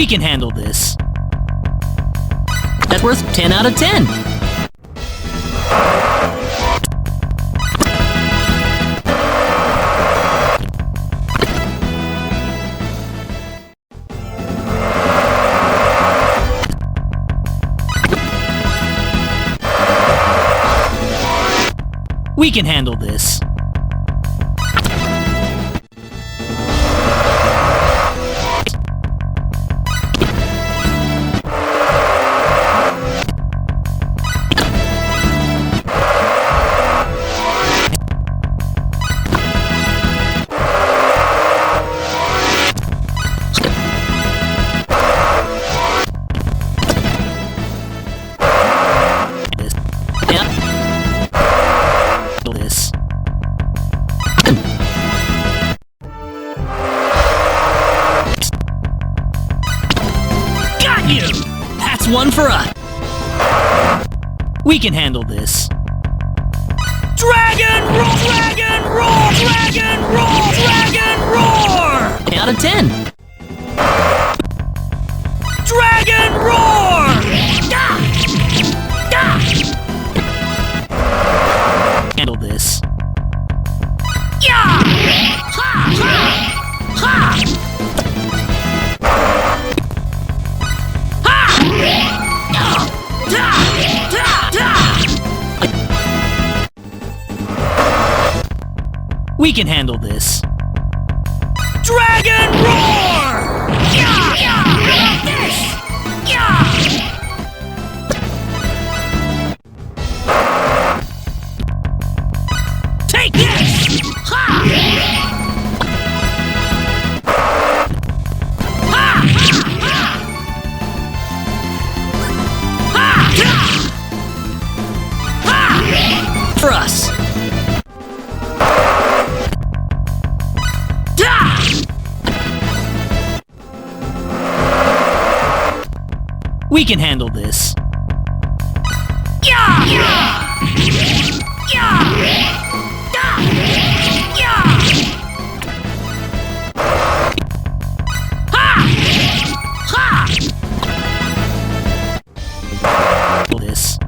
We can handle this. That's worth 10 out of 10. We can handle this. One for us. We can handle this. Dragon roar! Dragon roar! Dragon roar! Dragon roar! Out of 10. Dragon roar! Handle this. Yeah! Ha! Ha! Ha! We can handle this. Dragon roar! Yeah! Yeah! How about this? Yeah! Take this! Ha! Ha! Ha! Ha! Ha! For us. We can handle this. Yeah! Yeah! Yeah! Yeah! Ha! Ha! This.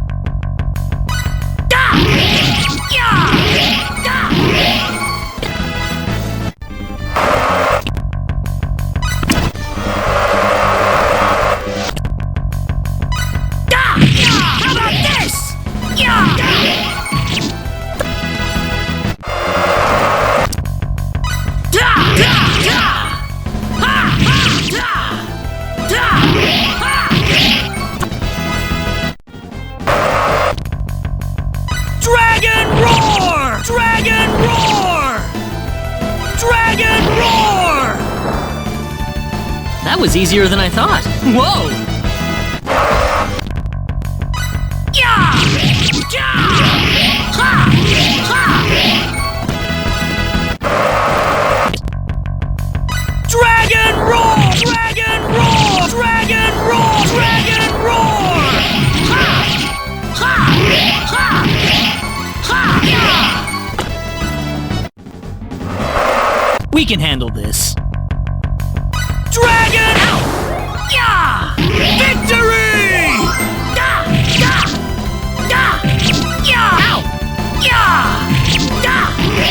Yeah! Dragon roar! Dragon roar! Dragon roar! That was easier than I thought. Whoa! Yeah! Yeah! Ha! Ha! Dragon roar! Dragon roar! Dragon roar! Dragon roar! Ha! Ha! Ha! Ha! Yeah! We can handle this. Dragon! Yeah! Victory! Da! Da! Da! Yeah! Yeah! Da!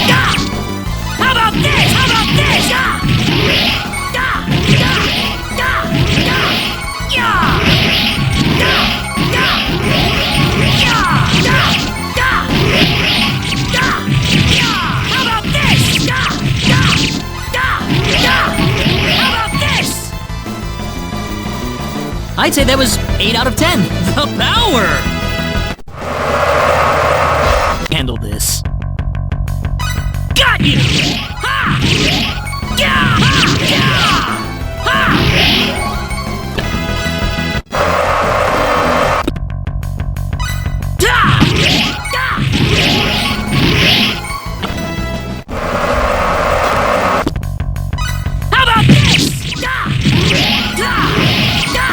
Da! How about this? How about this? Da! Da! Da! Da! Da! Yeah! Da! Da! Yeah! Da! Da! Da! Yeah! How about this? Da! Da! Da! Da! How about this? I'd say that was 8 out of 10. The power! Handle this. Got you! Ha! Yeah! Ha! Yeah! Ha! Da! Da! How about this? Da! Da! Da!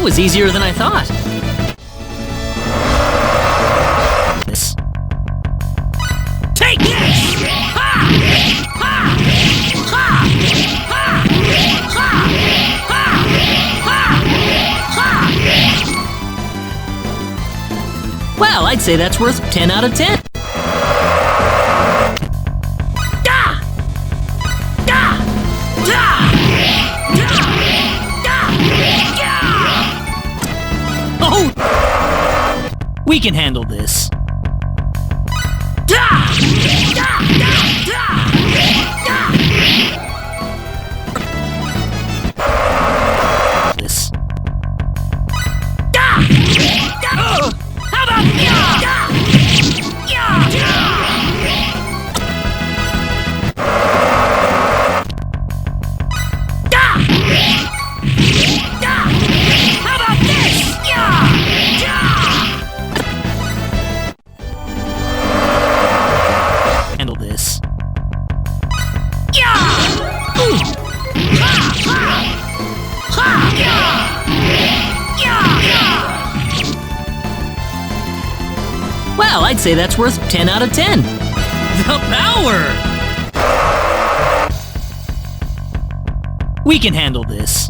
That was easier than I thought. This. Take this! Ha! Ha! Ha! Ha! Ha! Ha! Ha! Ha! Well, I'd say that's worth 10 out of 10. Oh! We can handle this. This. How about handle this. Well, I'd say that's worth 10 out of 10. The power! We can handle this.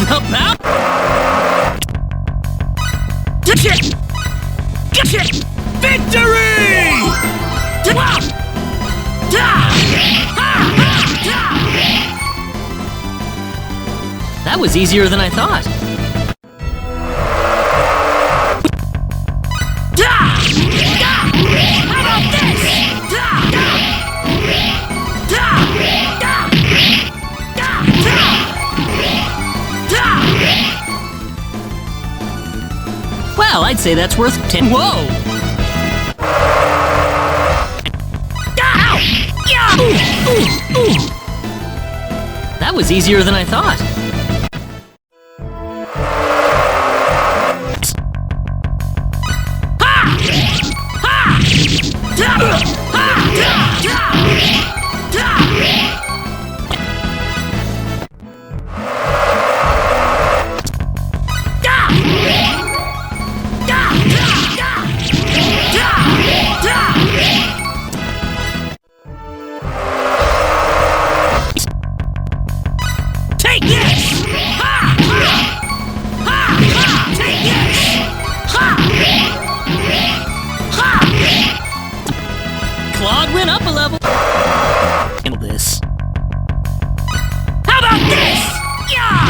The power! Victory! That was easier than I thought. How about this? Well, I'd say that's worth 10. Whoa! That was easier than I thought. Take this! Ha! Ha! Ha! Ha! Take this! Ha! Ha! Claude went up a level. Handle this. How about this? Yeah!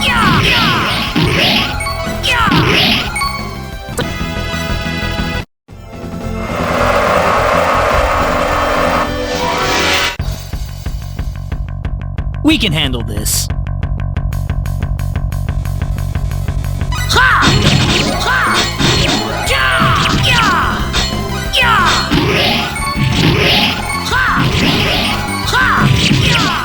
Yeah! Yeah! Yeah! We can handle this. Ha! Ha! Yeah! Yeah! Yeah! Ha! Ha! Yeah!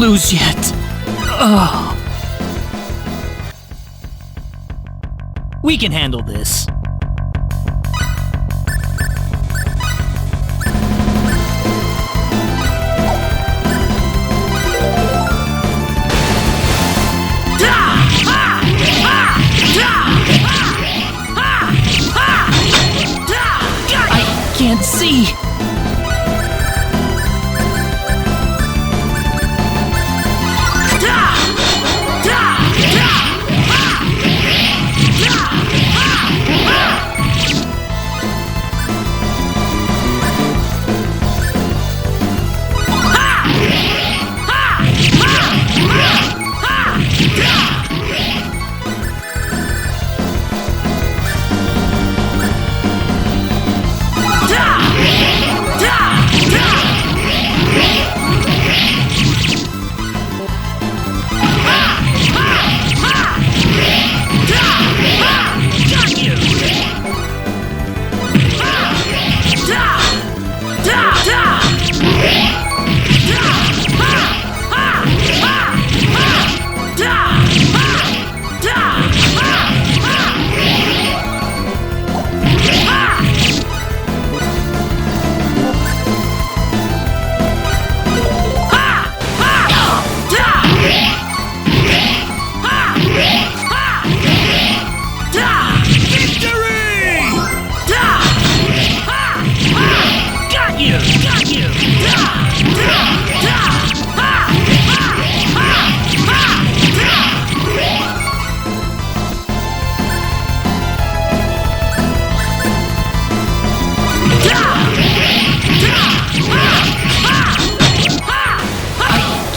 lose yet. Ugh. We can handle this. I can't see.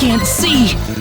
Can't see.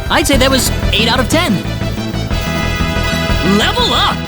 I'd say that was 8 out of 10. Level up!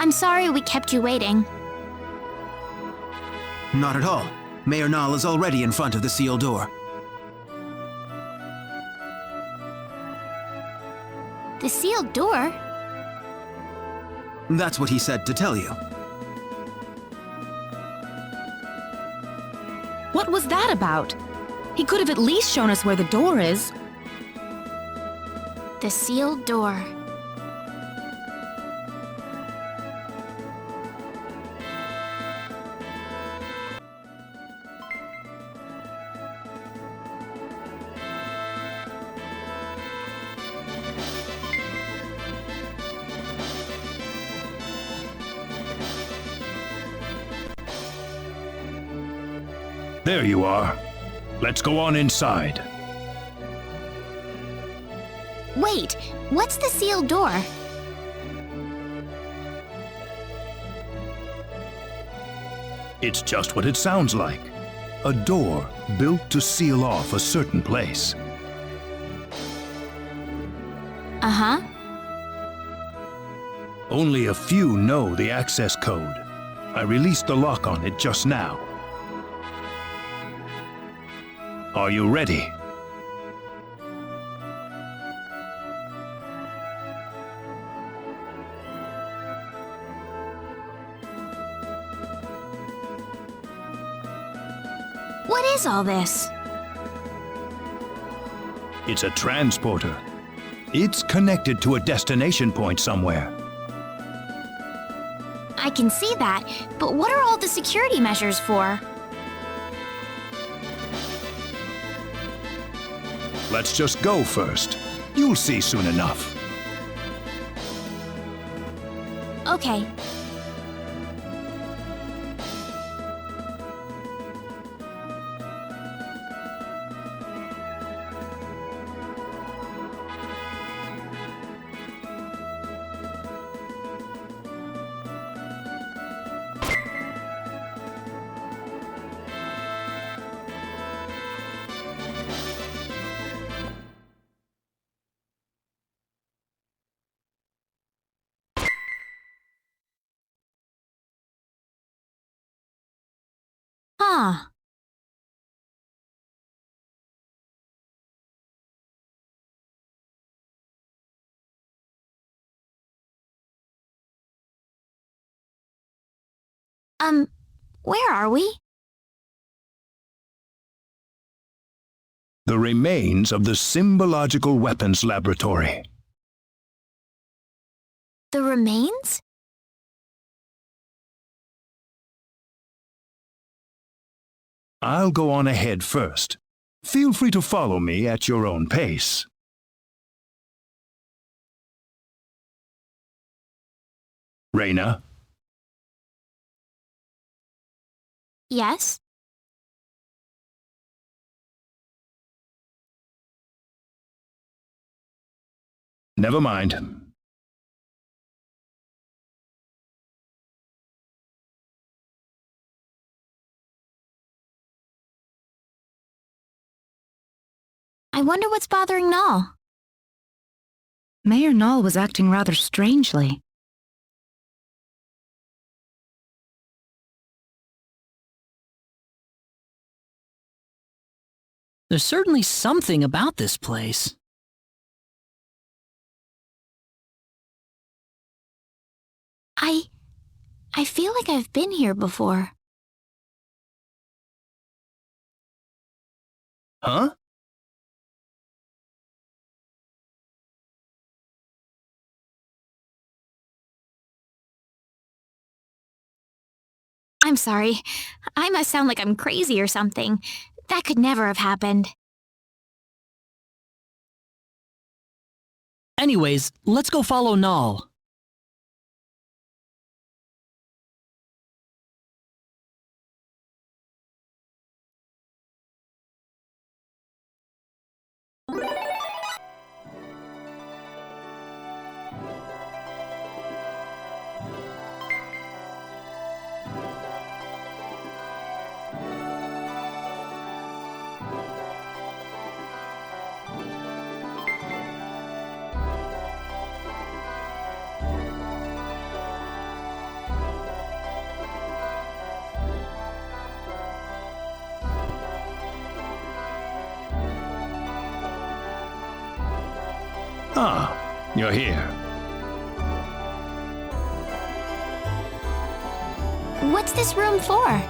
I'm sorry we kept you waiting. Not at all. Mayor Nall is already in front of the sealed door. The sealed door? That's what he said to tell you. What was that about? He could have at least shown us where the door is. The sealed door. There you are. Let's go on inside. Wait, what's the sealed door? It's just what it sounds like. A door built to seal off a certain place. Uh-huh. Only a few know the access code. I released the lock on it just now. Are you ready? What is all this? It's a transporter. It's connected to a destination point somewhere. I can see that, but what are all the security measures for? Let's just go first. You'll see soon enough. Okay. Huh. Where are we? The remains of the symbological weapons laboratory. The remains? I'll go on ahead first. Feel free to follow me at your own pace. Rena, Yes? never mind. I wonder what's bothering Nall. Mayor Nall was acting rather strangely. There's certainly something about this place. I feel like I've been here before. Huh? I'm sorry. I must sound like I'm crazy or something. That could never have happened. Anyways, let's go follow Nall. Ah, you're here. What's this room for?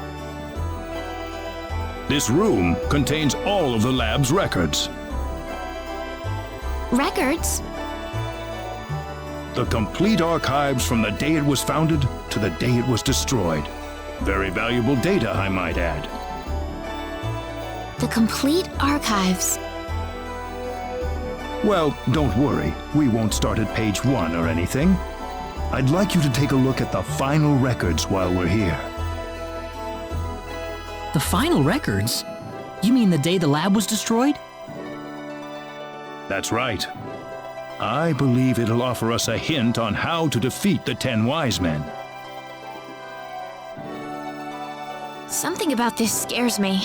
This room contains all of the lab's records. Records? The complete archives from the day it was founded to the day it was destroyed. Very valuable data, I might add. The complete archives. Well, don't worry. We won't start at page 1 or anything. I'd like you to take a look at the final records while we're here. The final records? You mean the day the lab was destroyed? That's right. I believe it'll offer us a hint on how to defeat the 10 Wise Men. Something about this scares me.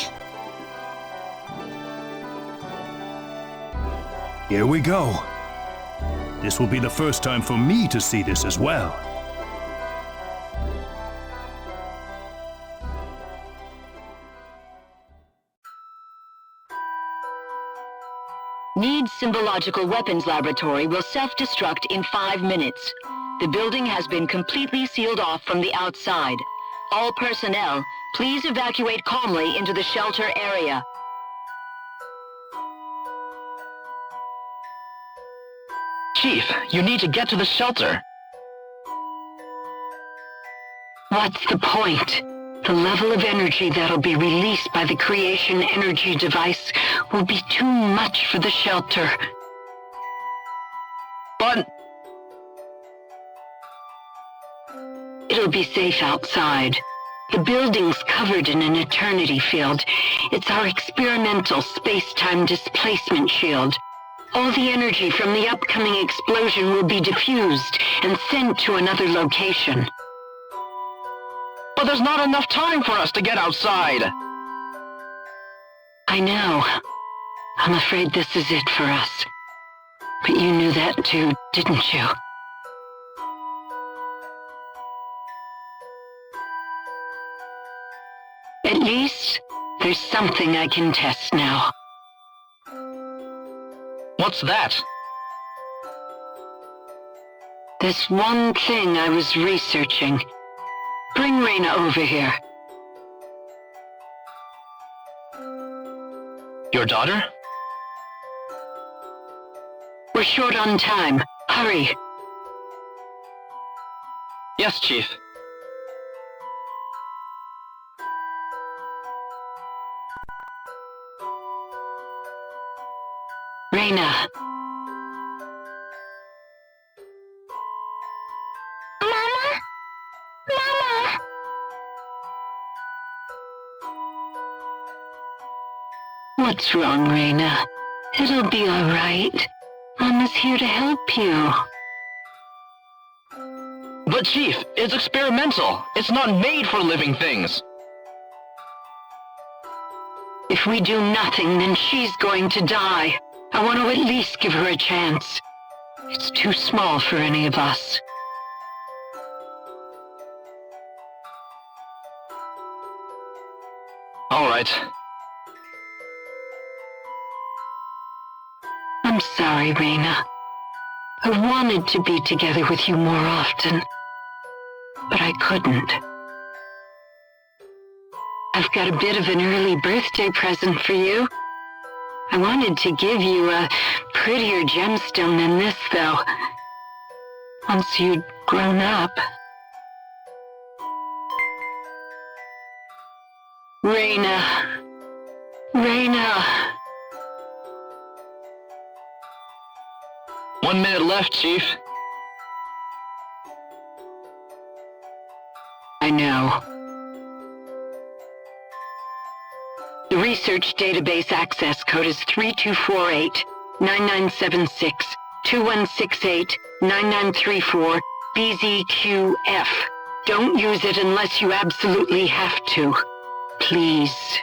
Here we go. This will be the first time for me to see this as well. Needs Symbological Weapons Laboratory will self-destruct in 5 minutes. The building has been completely sealed off from the outside. All personnel, please evacuate calmly into the shelter area. Chief, you need to get to the shelter. What's the point? The level of energy that'll be released by the creation energy device will be too much for the shelter. But It'll be safe outside. The building's covered in an eternity field. It's our experimental space-time displacement shield. All the energy from the upcoming explosion will be diffused and sent to another location. But there's not enough time for us to get outside. I know. I'm afraid this is it for us. But you knew that too, didn't you? At least, there's something I can test now. What's that? This one thing I was researching. Bring Rena over here. Your daughter? We're short on time. Hurry. Yes, Chief. Rena. Mama? Mama? What's wrong, Rena? It'll be all right. Mama's here to help you. But Chief, it's experimental. It's not made for living things. If we do nothing, then she's going to die. I want to at least give her a chance. It's too small for any of us. All right. I'm sorry, Rena. I wanted to be together with you more often, but I couldn't. I've got a bit of an early birthday present for you. I wanted to give you a prettier gemstone than this, though. Once you'd grown up. Rena. Rena. 1 minute left, Chief. I know. The research database access code is 3248-9976-2168-9934 BZQF. Don't use it unless you absolutely have to. Please.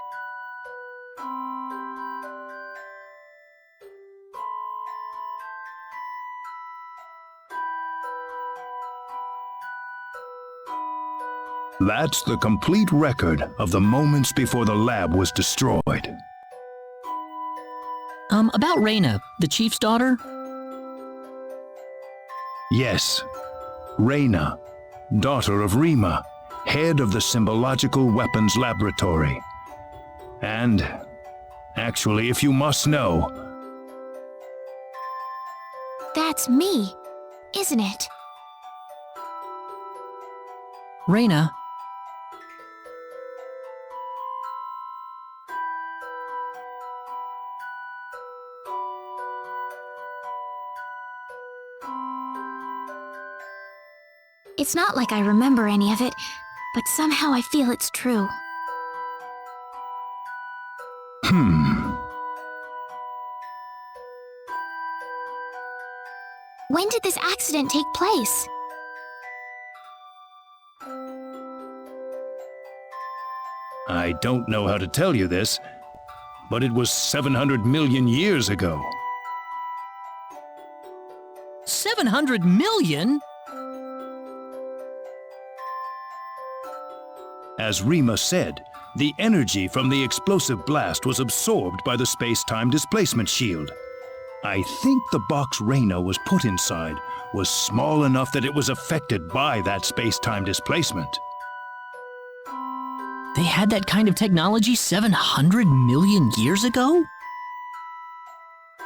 That's the complete record of the moments before the lab was destroyed. About Rena, the chief's daughter? Yes. Rena, daughter of Rima, head of the Symbological Weapons Laboratory. And, actually, if you must know, That's me, isn't it? Rena, It's not like I remember any of it, but somehow I feel it's true. When did this accident take place? I don't know how to tell you this, but it was 700 million years ago. 700 million? As Rima said, the energy from the explosive blast was absorbed by the space-time displacement shield. I think the box Rena was put inside was small enough that it was affected by that space-time displacement. They had that kind of technology 700 million years ago?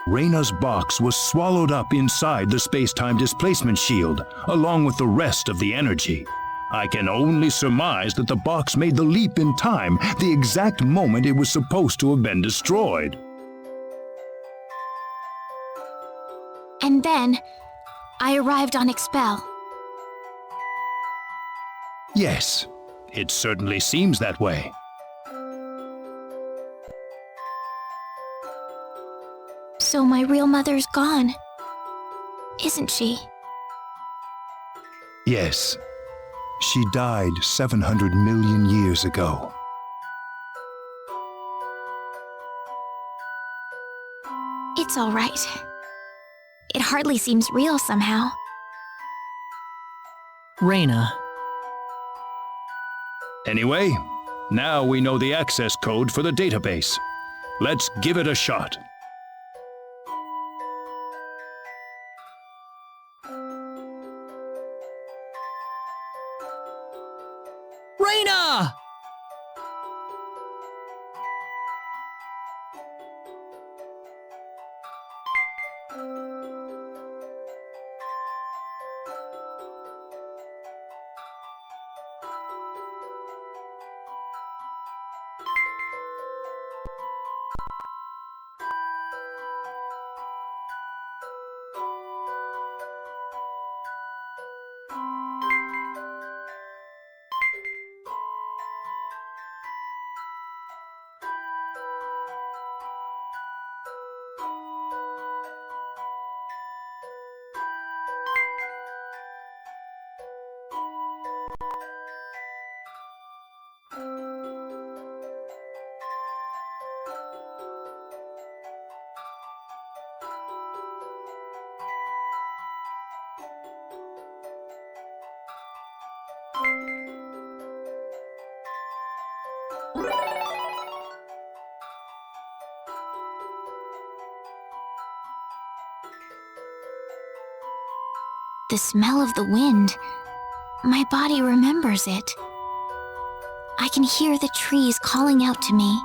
Rena's box was swallowed up inside the space-time displacement shield, along with the rest of the energy. I can only surmise that the box made the leap in time the exact moment it was supposed to have been destroyed. And then, I arrived on Expel. Yes, it certainly seems that way. So my real mother's gone, isn't she? Yes, she died 700 million years ago. It's all right. It hardly seems real somehow. Rena, Anyway, now we know the access code for the database. Let's give it a shot. Rena! The smell of the wind. My body remembers it. I can hear the trees calling out to me.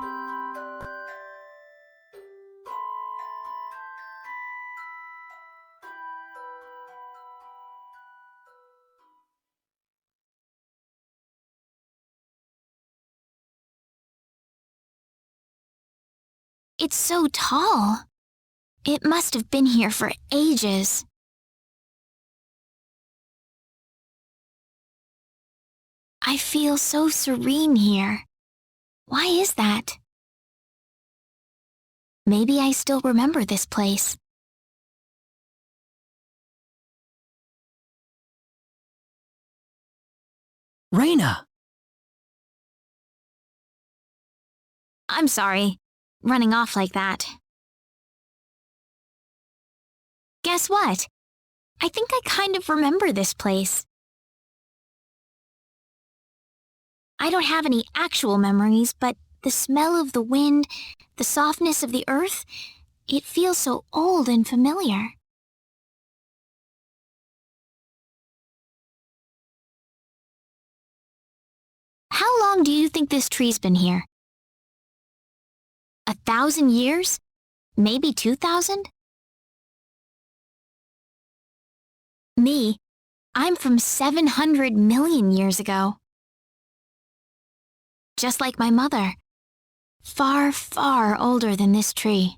It's so tall. It must have been here for ages. I feel so serene here. Why is that? Maybe I still remember this place. Rena! I'm sorry, running off like that. Guess what? I think I kind of remember this place. I don't have any actual memories, but the smell of the wind, the softness of the earth, it feels so old and familiar. long do you think this tree's been here? 1,000 years? Maybe 2,000? Me, I'm from 700 million years ago. Just like my mother. Far, far older than this tree.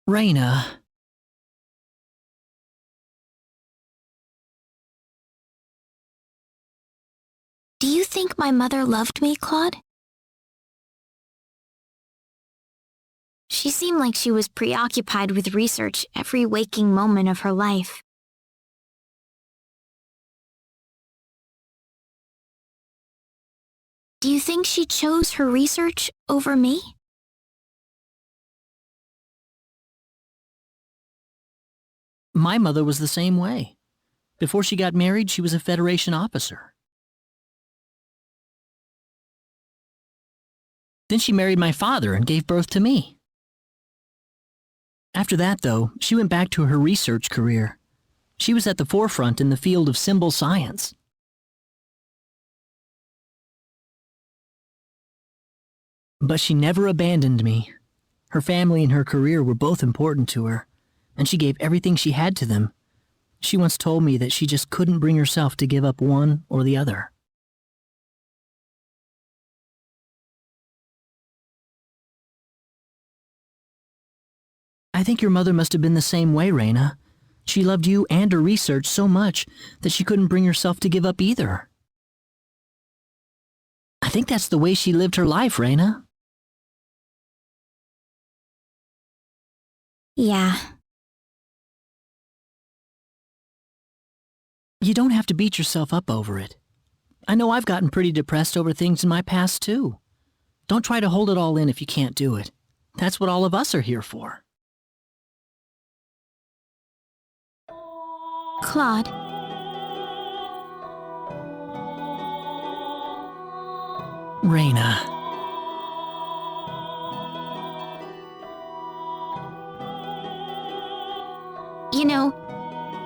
Rena. Do you think my mother loved me, Claude? She seemed like she was preoccupied with research every waking moment of her life. Do you think she chose her research over me? My mother was the same way. Before she got married, she was a Federation officer. Then she married my father and gave birth to me. After that, though, she went back to her research career. She was at the forefront in the field of symbol science. But she never abandoned me. Her family and her career were both important to her, and she gave everything she had to them. She once told me that she just couldn't bring herself to give up one or the other. I think your mother must have been the same way, Rena. She loved you and her research so much that she couldn't bring herself to give up either. I think that's the way she lived her life, Rena. Yeah. You don't have to beat yourself up over it. I know I've gotten pretty depressed over things in my past, too. Don't try to hold it all in if you can't do it. That's what all of us are here for. Claude. Rena. You know,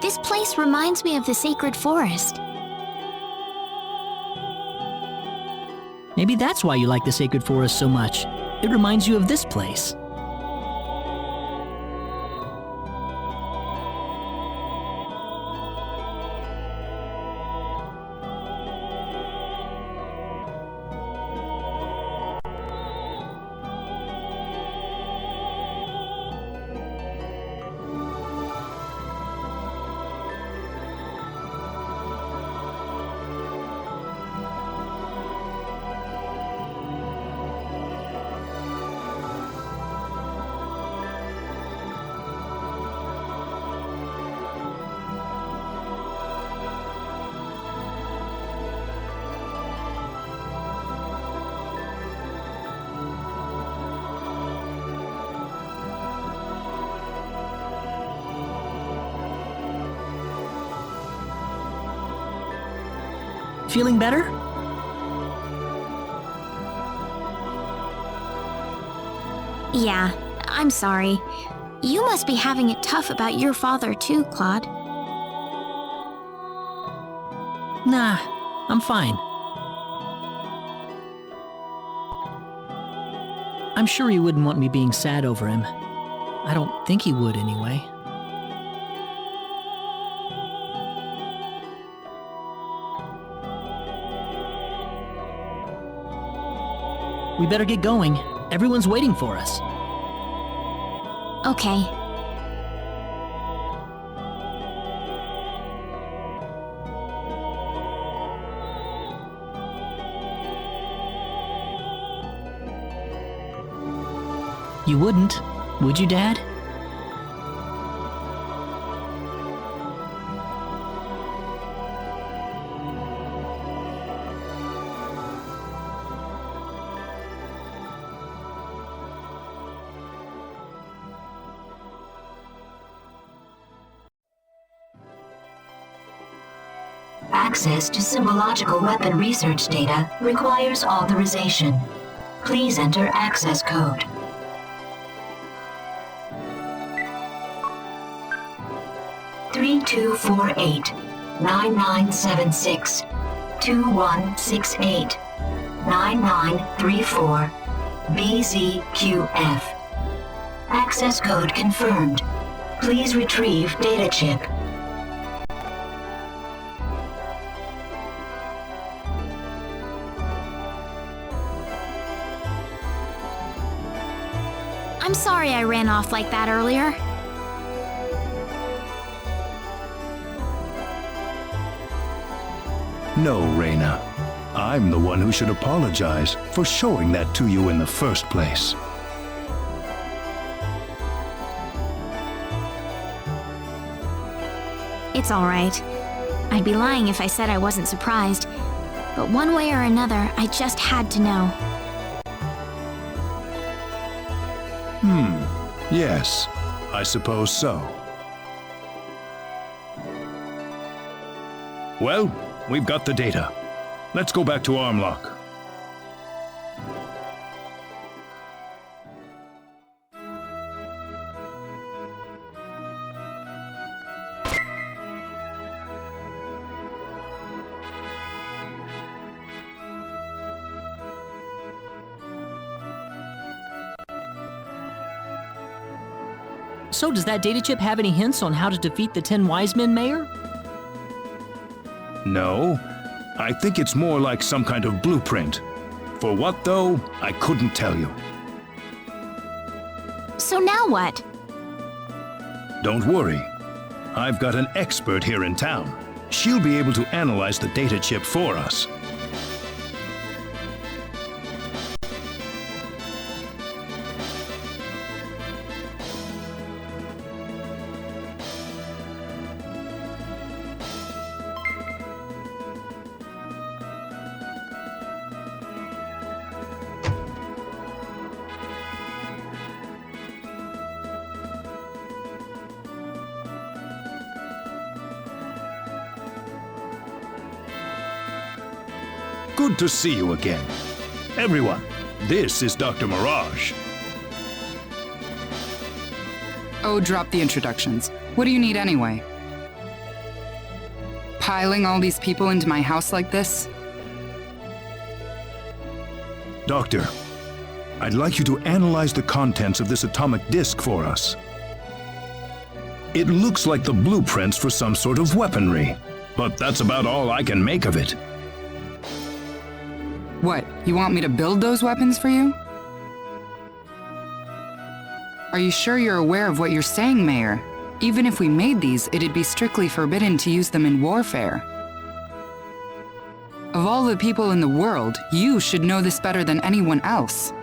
this place reminds me of the sacred forest. Maybe that's why you like the sacred forest so much. It reminds you of this place. Feeling better? Yeah, I'm sorry. You must be having it tough about your father too, Claude. Nah, I'm fine. I'm sure he wouldn't want me being sad over him. I don't think he would anyway. We better get going. Everyone's waiting for us. Okay. You wouldn't, would you, Dad? Access to symbological weapon research data requires authorization. Please enter access code. (3248) 9976 2168 9934 BZQF. Access code confirmed. Please retrieve data chip. I'm sorry I ran off like that earlier. No, Rena. I'm the one who should apologize for showing that to you in the first place. It's all right. I'd be lying if I said I wasn't surprised. But one way or another, I just had to know. Yes, I suppose so. Well, we've got the data. Let's go back to Armlock. So does that data chip have any hints on how to defeat the 10 wise men, Mayor? No, I think it's more like some kind of blueprint. For what, though, I couldn't tell you. So now what? Don't worry. I've got an expert here in town. She'll be able to analyze the data chip for us. Good to see you again. Everyone, this is Dr. Mirage. Oh, drop the introductions. What do you need anyway? Piling all these people into my house like this? Doctor, I'd like you to analyze the contents of this atomic disk for us. It looks like the blueprints for some sort of weaponry, but that's about all I can make of it. What, you want me to build those weapons for you? Are you sure you're aware of what you're saying, Mayor? Even if we made these, it'd be strictly forbidden to use them in warfare. Of all the people in the world, you should know this better than anyone else.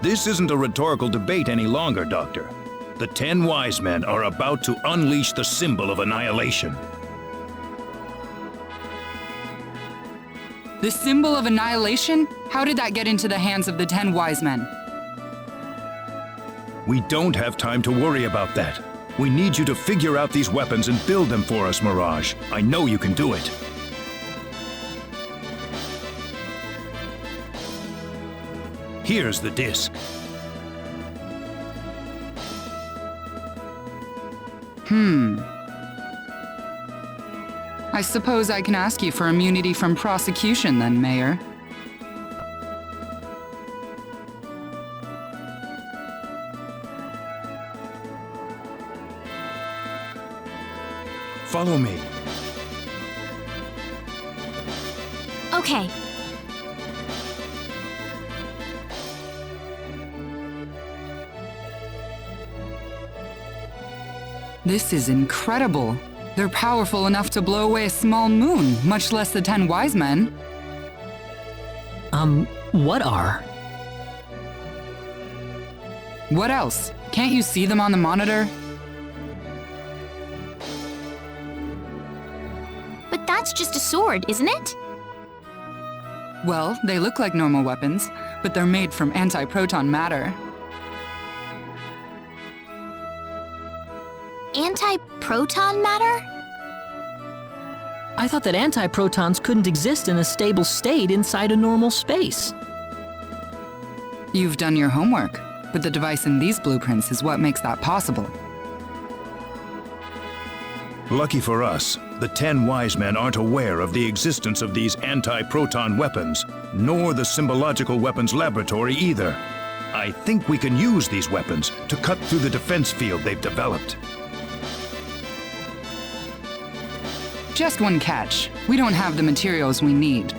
This isn't a rhetorical debate any longer, Doctor. The 10 wise men are about to unleash the symbol of annihilation. The symbol of annihilation? How did that get into the hands of the 10 wise men? We don't have time to worry about that. We need you to figure out these weapons and build them for us, Mirage. I know you can do it. Here's the disc. I suppose I can ask you for immunity from prosecution then, Mayor. Follow me. Okay. This is incredible. They're powerful enough to blow away a small moon, much less the 10 wise men. What are? What else? Can't you see them on the monitor? But that's just a sword, isn't it? Well, they look like normal weapons, but they're made from anti-proton matter. Anti-proton matter? I thought that antiprotons couldn't exist in a stable state inside a normal space. You've done your homework, but the device in these blueprints is what makes that possible. Lucky for us, The 10 wise men aren't aware of the existence of these anti-proton weapons, nor the symbological weapons laboratory either. I think we can use these weapons to cut through the defense field they've developed. Just one catch. We don't have the materials we need.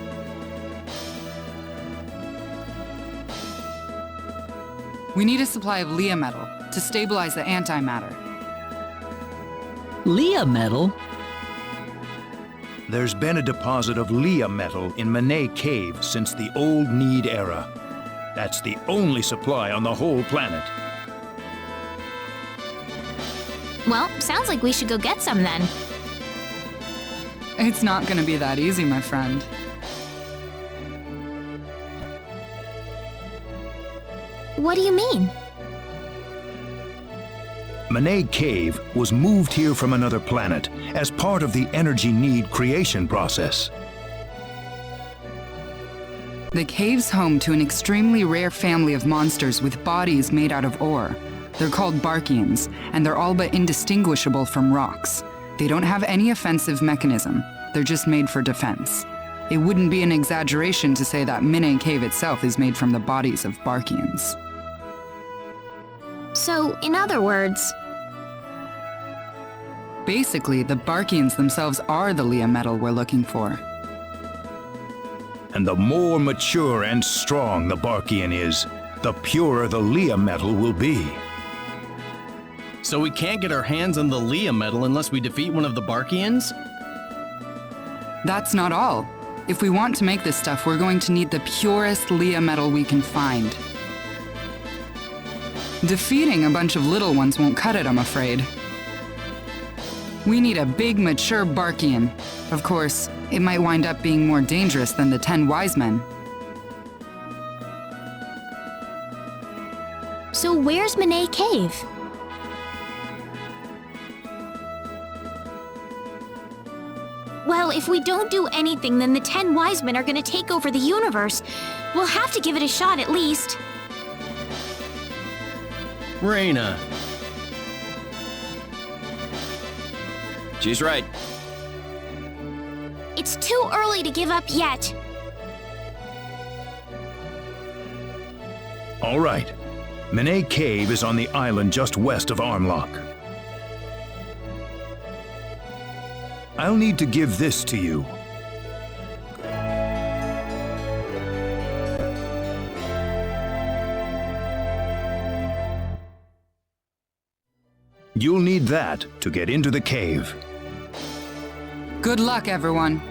We need a supply of Leah metal to stabilize the antimatter. Leah metal? There's been a deposit of Leah metal in Manet Cave since the Old Need era. That's the only supply on the whole planet. Well, sounds like we should go get some then. It's not gonna be that easy, my friend. What do you mean? Manet Cave was moved here from another planet as part of the energy need creation process. The cave's home to an extremely rare family of monsters with bodies made out of ore. They're called Barkians, and they're all but indistinguishable from rocks. They don't have any offensive mechanism. They're just made for defense. It wouldn't be an exaggeration to say that Manet Cave itself is made from the bodies of Barkians. So, in other words, basically, the Barkians themselves are the Leah metal we're looking for. And the more mature and strong the Barkian is, the purer the Leah metal will be. So we can't get our hands on the Leah metal unless we defeat one of the Barkians? That's not all. If we want to make this stuff, we're going to need the purest Leah metal we can find. Defeating a bunch of little ones won't cut it, I'm afraid. We need a big, mature Barkian. Of course, it might wind up being more dangerous than the 10 wise men. so where's Manet Cave? Well, if we don't do anything, then the 10 wise men are gonna take over the universe. We'll have to give it a shot at least. Rena. She's right. It's too early to give up yet. All right. Manet Cave is on the island just west of Armlock. I'll need to give this to you. You'll need that to get into the cave. Good luck, everyone.